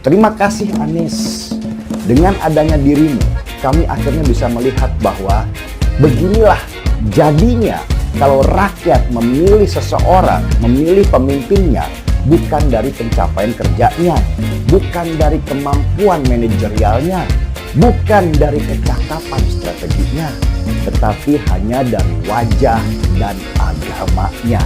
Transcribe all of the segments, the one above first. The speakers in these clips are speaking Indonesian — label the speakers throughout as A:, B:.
A: Terima kasih Anies. Dengan adanya dirimu, kami akhirnya bisa melihat bahwa beginilah jadinya kalau rakyat memilih seseorang, memilih pemimpinnya, bukan dari pencapaian kerjanya, bukan dari kemampuan manajerialnya, bukan dari kecakapan strateginya, tetapi hanya dari wajah dan agamanya.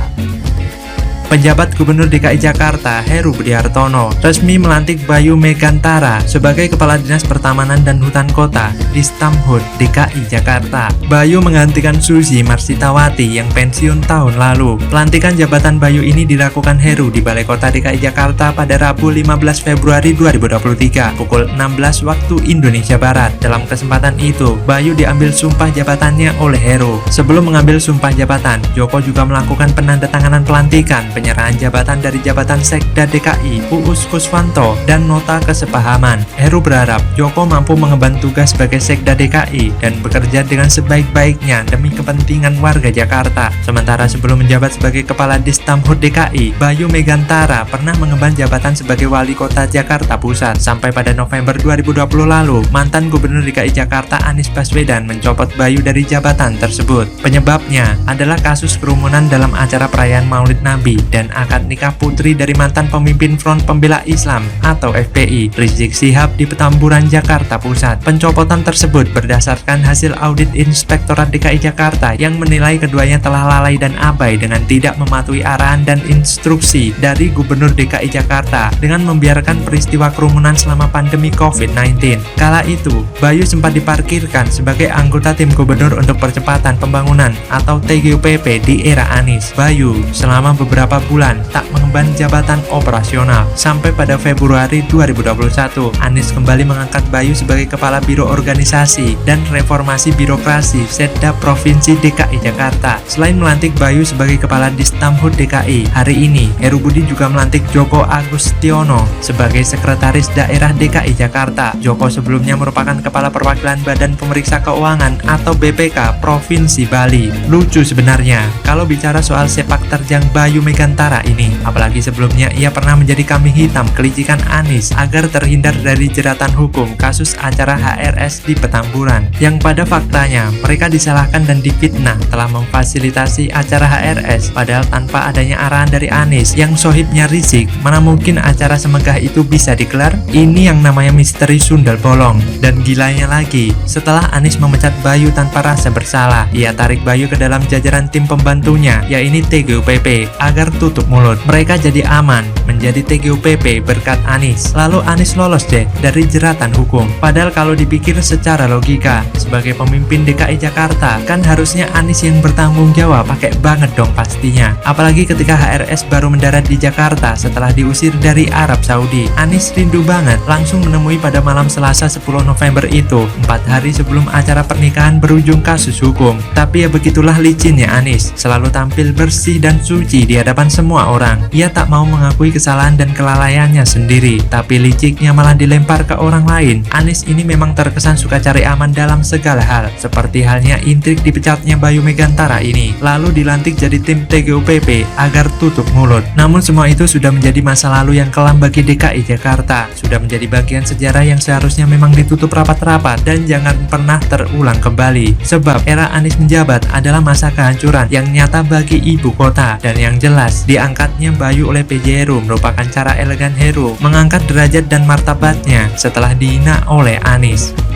B: Penjabat Gubernur DKI Jakarta, Heru Budi Hartono, resmi melantik Bayu Megantara sebagai Kepala Dinas Pertamanan dan Hutan Kota di Stamhut DKI Jakarta. Bayu menggantikan Susi Marsitawati yang pensiun tahun lalu. Pelantikan jabatan Bayu ini dilakukan Heru di Balai Kota DKI Jakarta pada Rabu 15 Februari 2023 pukul 16 waktu Indonesia Barat. Dalam kesempatan itu, Bayu diambil sumpah jabatannya oleh Heru. Sebelum mengambil sumpah jabatan, Joko juga melakukan penandatanganan pelantikan penyerahan jabatan dari jabatan Sekda DKI Uus Kuswanto dan nota kesepahaman. Heru berharap Joko mampu mengemban tugas sebagai Sekda DKI dan bekerja dengan sebaik-baiknya demi kepentingan warga Jakarta. Sementara sebelum menjabat sebagai Kepala Distamhut DKI, Bayu Megantara pernah mengemban jabatan sebagai Wali Kota Jakarta Pusat. Sampai pada November 2020 lalu, mantan Gubernur DKI Jakarta Anies Baswedan mencopot Bayu dari jabatan tersebut. Penyebabnya adalah kasus kerumunan dalam acara perayaan Maulid Nabi dan akad nikah putri dari mantan pemimpin Front Pembela Islam atau FPI, Rizik Syihab di Petamburan, Jakarta Pusat. Pencopotan tersebut berdasarkan hasil audit Inspektorat DKI Jakarta yang menilai keduanya telah lalai dan abai dengan tidak mematuhi arahan dan instruksi dari Gubernur DKI Jakarta dengan membiarkan peristiwa kerumunan selama pandemi COVID-19. Kala itu, Bayu sempat diparkirkan sebagai anggota tim gubernur untuk percepatan pembangunan atau TGUPP di era Anies. Bayu selama beberapa bulan tak mengemban jabatan operasional. Sampai pada Februari 2021, Anies kembali mengangkat Bayu sebagai Kepala Biro Organisasi dan Reformasi Birokrasi Setda Provinsi DKI Jakarta. Selain melantik Bayu sebagai Kepala Distamhut DKI, hari ini Heru Budi juga melantik Joko Agustiono sebagai Sekretaris Daerah DKI Jakarta. Joko sebelumnya merupakan Kepala Perwakilan Badan Pemeriksa Keuangan atau BPK Provinsi Bali. Lucu sebenarnya kalau bicara soal sepak terjang Bayu Megantara ini, apalagi sebelumnya ia pernah menjadi kambing hitam kelicikan Anies agar terhindar dari jeratan hukum kasus acara HRS di Petamburan, yang pada faktanya mereka disalahkan dan difitnah telah memfasilitasi acara HRS padahal tanpa adanya arahan dari Anies yang sohibnya Rizik, mana mungkin acara semegah itu bisa digelar? Ini yang namanya misteri sundal bolong. Dan gilanya lagi, setelah Anies memecat Bayu tanpa rasa bersalah, ia tarik Bayu ke dalam jajaran tim pembantunya, yaitu TGUPP, agar tutup mulut. Mereka jadi aman menjadi TGUPP berkat Anies. Lalu Anies lolos deh dari jeratan hukum. Padahal kalau dipikir secara logika, sebagai pemimpin DKI Jakarta kan harusnya Anies yang bertanggung jawab, pakai banget dong pastinya. Apalagi ketika HRS baru mendarat di Jakarta setelah diusir dari Arab Saudi. Anies rindu banget langsung menemui pada malam Selasa 10 November itu, 4 hari sebelum acara pernikahan berujung kasus hukum. Tapi ya begitulah licinnya Anies, selalu tampil bersih dan suci di hadapan semua orang. Ia tak mau mengakui kesalahan dan kelalaiannya sendiri, tapi liciknya malah dilempar ke orang lain. Anies ini memang terkesan suka cari aman dalam segala hal, seperti halnya intrik dipecatnya Bayu Megantara ini, lalu dilantik jadi tim TGUPP agar tutup mulut. Namun semua itu sudah menjadi masa lalu yang kelam bagi DKI Jakarta, sudah menjadi bagian sejarah yang seharusnya memang ditutup rapat-rapat dan jangan pernah terulang kembali. Sebab era Anies menjabat adalah masa kehancuran yang nyata bagi ibu kota, dan yang jelas diangkatnya Bayu oleh PJ Heru merupakan cara elegan Heru mengangkat derajat dan martabatnya setelah dihina oleh Anies.